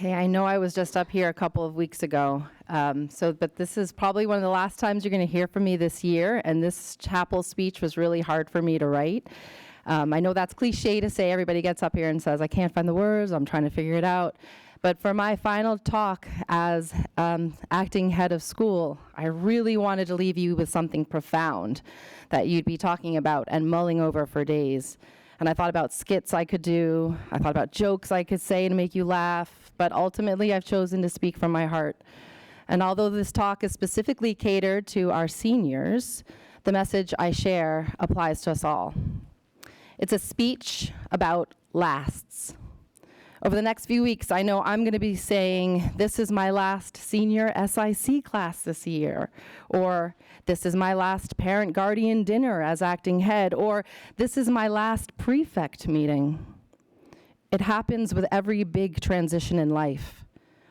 Okay, I know I was just up here a couple of weeks ago, but this is probably one of the last times you're going to hear from me this year, and this chapel speech was really hard for me to write. I know that's cliche to say. Everybody gets up here and says, I can't find the words, I'm trying to figure it out. But for my final talk as acting head of school, I really wanted to leave you with something profound that you'd be talking about and mulling over for days. And I thought about skits I could do. I thought about jokes I could say to make you laugh. But ultimately, I've chosen to speak from my heart. And although this talk is specifically catered to our seniors, the message I share applies to us all. It's a speech about lasts. Over the next few weeks, I know I'm going to be saying, this is my last senior SIC class this year, or this is my last parent-guardian dinner as acting head, or this is my last prefect meeting. It happens with every big transition in life.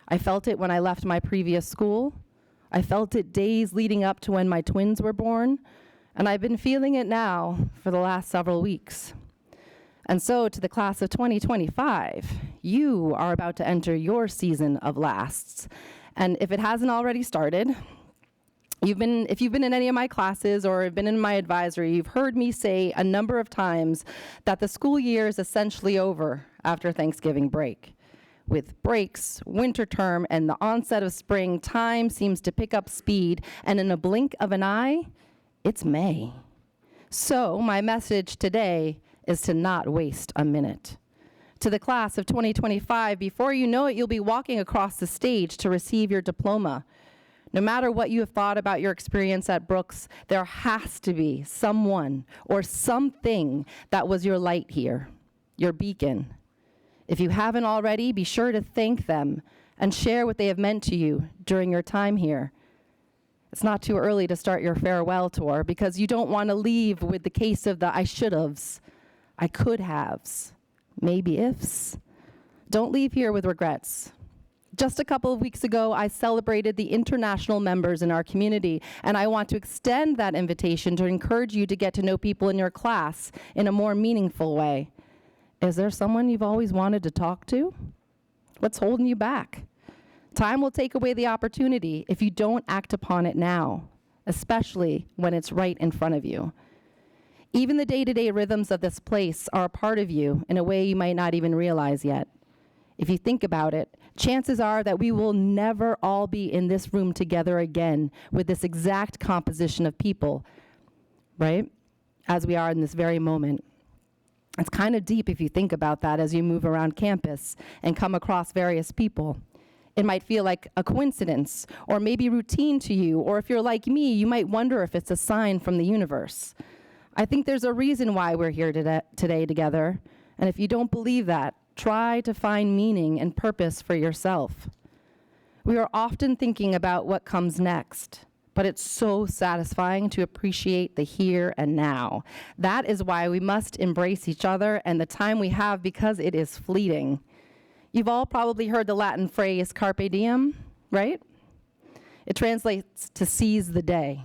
I felt it when I left my previous school. I felt it days leading up to when my twins were born, and I've been feeling it now for the last several weeks. And so to the class of 2025, you are about to enter your season of lasts. And if it hasn't already started, if you've been in any of my classes or have been in my advisory, you've heard me say a number of times that the school year is essentially over after Thanksgiving break. With breaks, winter term, and the onset of spring, time seems to pick up speed, and in a blink of an eye, it's May. So my message today is to not waste a minute. To the class of 2025, before you know it, you'll be walking across the stage to receive your diploma. No matter what you have thought about your experience at Brooks, there has to be someone or something that was your light here, your beacon. If you haven't already, be sure to thank them and share what they have meant to you during your time here. It's not too early to start your farewell tour because you don't want to leave with the case of the I should haves, I could haves, maybe ifs. Don't leave here with regrets. Just a couple of weeks ago, I celebrated the international members in our community, and I want to extend that invitation to encourage you to get to know people in your class in a more meaningful way. Is there someone you've always wanted to talk to? What's holding you back? Time will take away the opportunity if you don't act upon it now, especially when it's right in front of you. Even the day-to-day rhythms of this place are a part of you in a way you might not even realize yet. If you think about it, chances are that we will never all be in this room together again with this exact composition of people, right? As we are in this very moment. It's kind of deep if you think about that as you move around campus and come across various people. It might feel like a coincidence or maybe routine to you, or if you're like me, you might wonder if it's a sign from the universe. I think there's a reason why we're here today together, and if you don't believe that, try to find meaning and purpose for yourself. We are often thinking about what comes next, but it's so satisfying to appreciate the here and now. That is why we must embrace each other and the time we have because it is fleeting. You've all probably heard the Latin phrase carpe diem, right? It translates to seize the day.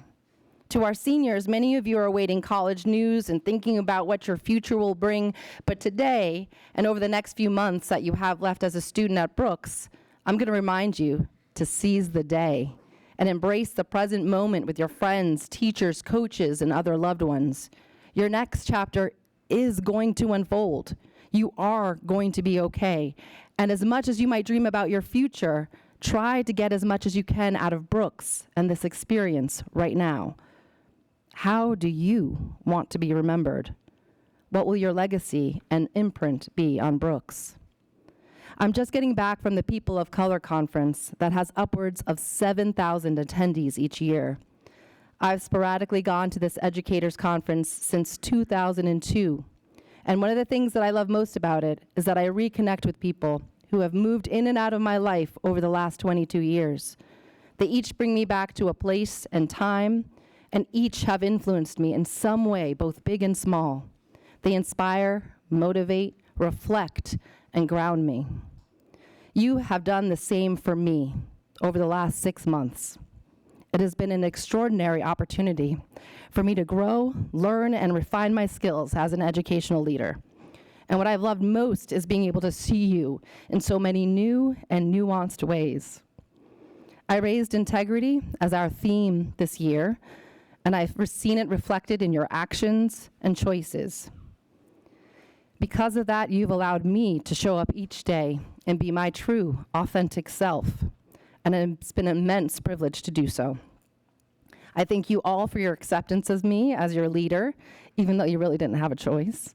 To our seniors, many of you are awaiting college news and thinking about what your future will bring. But today, and over the next few months that you have left as a student at Brooks, I'm going to remind you to seize the day and embrace the present moment with your friends, teachers, coaches, and other loved ones. Your next chapter is going to unfold. You are going to be okay. And as much as you might dream about your future, try to get as much as you can out of Brooks and this experience right now. How do you want to be remembered? What will your legacy and imprint be on Brooks? I'm just getting back from the People of Color Conference that has upwards of 7,000 attendees each year. I've sporadically gone to this educators conference since 2002. And one of the things that I love most about it is that I reconnect with people who have moved in and out of my life over the last 22 years. They each bring me back to a place and time, and each have influenced me in some way, both big and small. They inspire, motivate, reflect, and ground me. You have done the same for me over the last 6 months. It has been an extraordinary opportunity for me to grow, learn, and refine my skills as an educational leader. And what I've loved most is being able to see you in so many new and nuanced ways. I raised integrity as our theme this year, and I've seen it reflected in your actions and choices. Because of that, you've allowed me to show up each day and be my true, authentic self, and it's been an immense privilege to do so. I thank you all for your acceptance of me as your leader, even though you really didn't have a choice.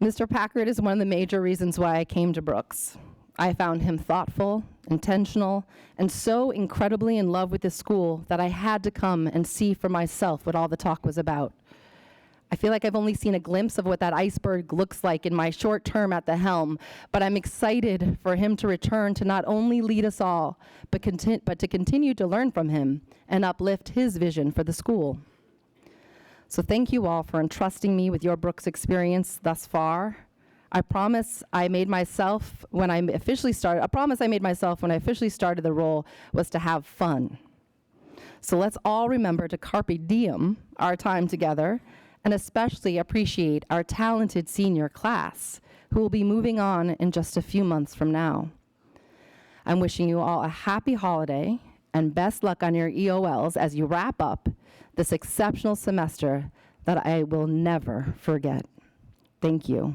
Mr. Packard is one of the major reasons why I came to Brooks. I found him thoughtful, intentional, and so incredibly in love with the school that I had to come and see for myself what all the talk was about. I feel like I've only seen a glimpse of what that iceberg looks like in my short term at the helm, but I'm excited for him to return to not only lead us all, but to continue to learn from him and uplift his vision for the school. So thank you all for entrusting me with your Brooks experience thus far. I promise I made myself when I officially started the role was to have fun. So let's all remember to carpe diem our time together, and especially appreciate our talented senior class who will be moving on in just a few months from now. I'm wishing you all a happy holiday and best luck on your EOLs as you wrap up this exceptional semester that I will never forget. Thank you.